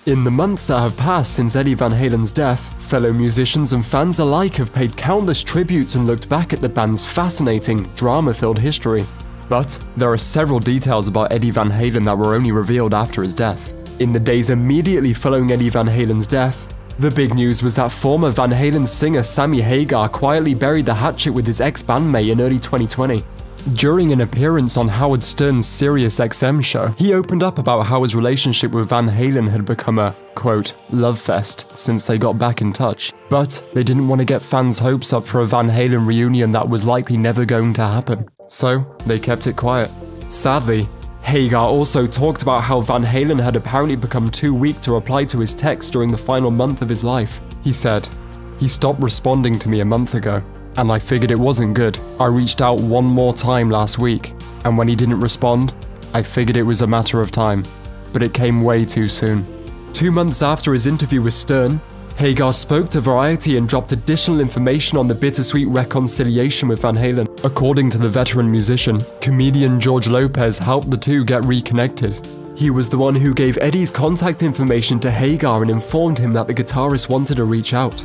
In the months that have passed since Eddie Van Halen's death, fellow musicians and fans alike have paid countless tributes and looked back at the band's fascinating, drama-filled history. But there are several details about Eddie Van Halen that were only revealed after his death. In the days immediately following Eddie Van Halen's death, the big news was that former Van Halen singer Sammy Hagar quietly buried the hatchet with his ex-bandmate in early 2020. During an appearance on Howard Stern's Sirius XM show, he opened up about how his relationship with Van Halen had become a, quote, love fest since they got back in touch. But they didn't want to get fans' hopes up for a Van Halen reunion that was likely never going to happen. So they kept it quiet. Sadly, Hagar also talked about how Van Halen had apparently become too weak to reply to his texts during the final month of his life. He said, "He stopped responding to me a month ago, and I figured it wasn't good. I reached out one more time last week, and when he didn't respond, I figured it was a matter of time, but it came way too soon." 2 months after his interview with Stern, Hagar spoke to Variety and dropped additional information on the bittersweet reconciliation with Van Halen. According to the veteran musician, comedian George Lopez helped the two get reconnected. He was the one who gave Eddie's contact information to Hagar and informed him that the guitarist wanted to reach out.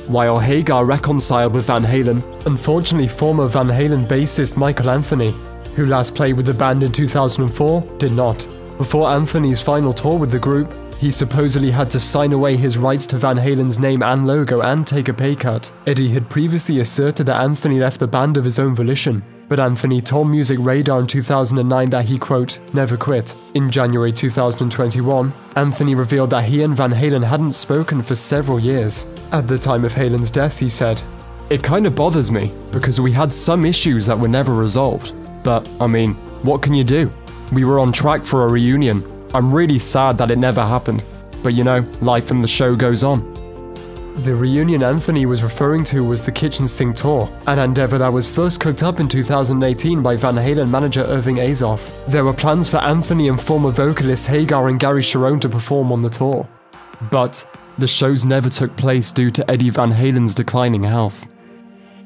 While Hagar reconciled with Van Halen, unfortunately former Van Halen bassist Michael Anthony, who last played with the band in 2004, did not. Before Anthony's final tour with the group, he supposedly had to sign away his rights to Van Halen's name and logo and take a pay cut. Eddie had previously asserted that Anthony left the band of his own volition, but Anthony told Music Radar in 2009 that he, quote, never quit. In January 2021, Anthony revealed that he and Van Halen hadn't spoken for several years. At the time of Halen's death, he said, "It kind of bothers me, because we had some issues that were never resolved. But, I mean, what can you do? We were on track for a reunion. I'm really sad that it never happened. But you know, life and the show goes on." The reunion Anthony was referring to was the Kitchen Sink Tour, an endeavor that was first cooked up in 2018 by Van Halen manager Irving Azoff. There were plans for Anthony and former vocalists Hagar and Gary Cherone to perform on the tour. But the shows never took place due to Eddie Van Halen's declining health.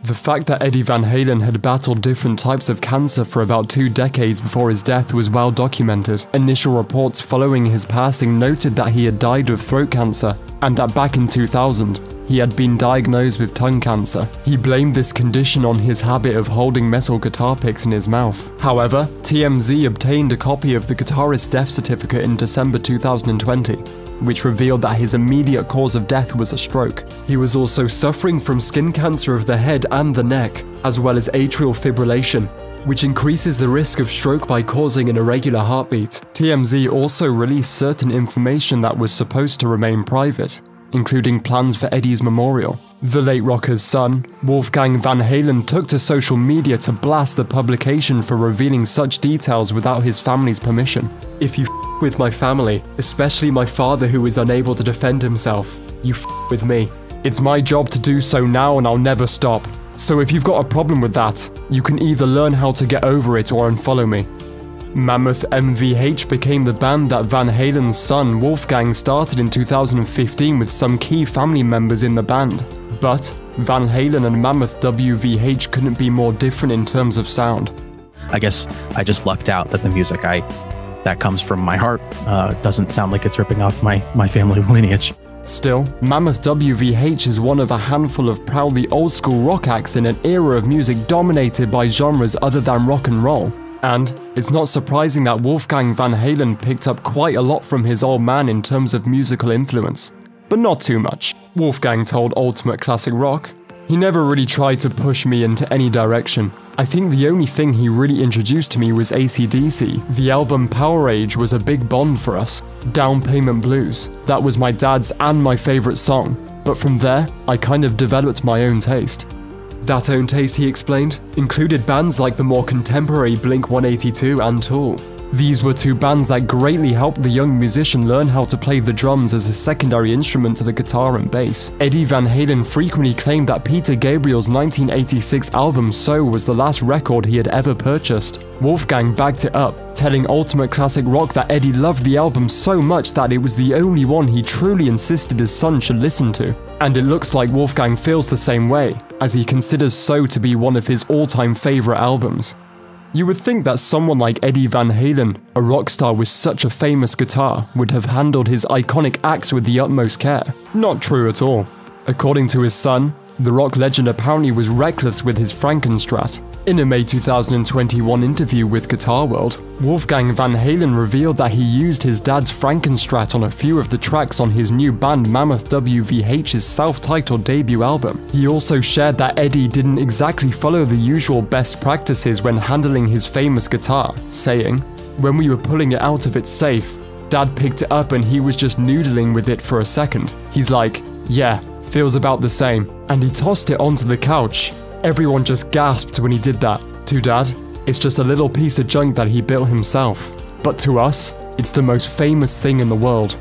The fact that Eddie Van Halen had battled different types of cancer for about 2 decades before his death was well documented. Initial reports following his passing noted that he had died of throat cancer, and that back in 2000, he had been diagnosed with tongue cancer. He blamed this condition on his habit of holding metal guitar picks in his mouth. However, TMZ obtained a copy of the guitarist's death certificate in December 2020, which revealed that his immediate cause of death was a stroke. He was also suffering from skin cancer of the head and the neck, as well as atrial fibrillation, which increases the risk of stroke by causing an irregular heartbeat. TMZ also released certain information that was supposed to remain private, including plans for Eddie's memorial. The late rocker's son, Wolfgang Van Halen, took to social media to blast the publication for revealing such details without his family's permission. "If you with my family, especially my father who is unable to defend himself, you with me. It's my job to do so now and I'll never stop. So if you've got a problem with that, you can either learn how to get over it or unfollow me." Mammoth MVH became the band that Van Halen's son Wolfgang started in 2015 with some key family members in the band. But Van Halen and Mammoth WVH couldn't be more different in terms of sound. I guess I just lucked out that the music that comes from my heart doesn't sound like it's ripping off my family lineage. Still, Mammoth WVH is one of a handful of proudly old-school rock acts in an era of music dominated by genres other than rock and roll. And it's not surprising that Wolfgang Van Halen picked up quite a lot from his old man in terms of musical influence. But not too much. Wolfgang told Ultimate Classic Rock, "He never really tried to push me into any direction. I think the only thing he really introduced to me was AC/DC. The album Power Age was a big bond for us. Down Payment Blues, that was my dad's and my favorite song. But from there, I kind of developed my own taste." That own taste, he explained, included bands like the more contemporary Blink-182 and Tool. These were two bands that greatly helped the young musician learn how to play the drums as a secondary instrument to the guitar and bass. Eddie Van Halen frequently claimed that Peter Gabriel's 1986 album So was the last record he had ever purchased. Wolfgang backed it up, telling Ultimate Classic Rock that Eddie loved the album so much that it was the only one he truly insisted his son should listen to. And it looks like Wolfgang feels the same way, as he considers So to be one of his all-time favorite albums. You would think that someone like Eddie Van Halen, a rock star with such a famous guitar, would have handled his iconic axe with the utmost care. Not true at all. According to his son, the rock legend apparently was reckless with his Frankenstrat. In a May 2021 interview with Guitar World, Wolfgang Van Halen revealed that he used his dad's Frankenstrat on a few of the tracks on his new band Mammoth WVH's self-titled debut album. He also shared that Eddie didn't exactly follow the usual best practices when handling his famous guitar, saying, "When we were pulling it out of its safe, Dad picked it up and he was just noodling with it for a second. He's like, yeah, feels about the same," and he tossed it onto the couch. Everyone just gasped when he did that. To Dad, it's just a little piece of junk that he built himself. But to us, it's the most famous thing in the world.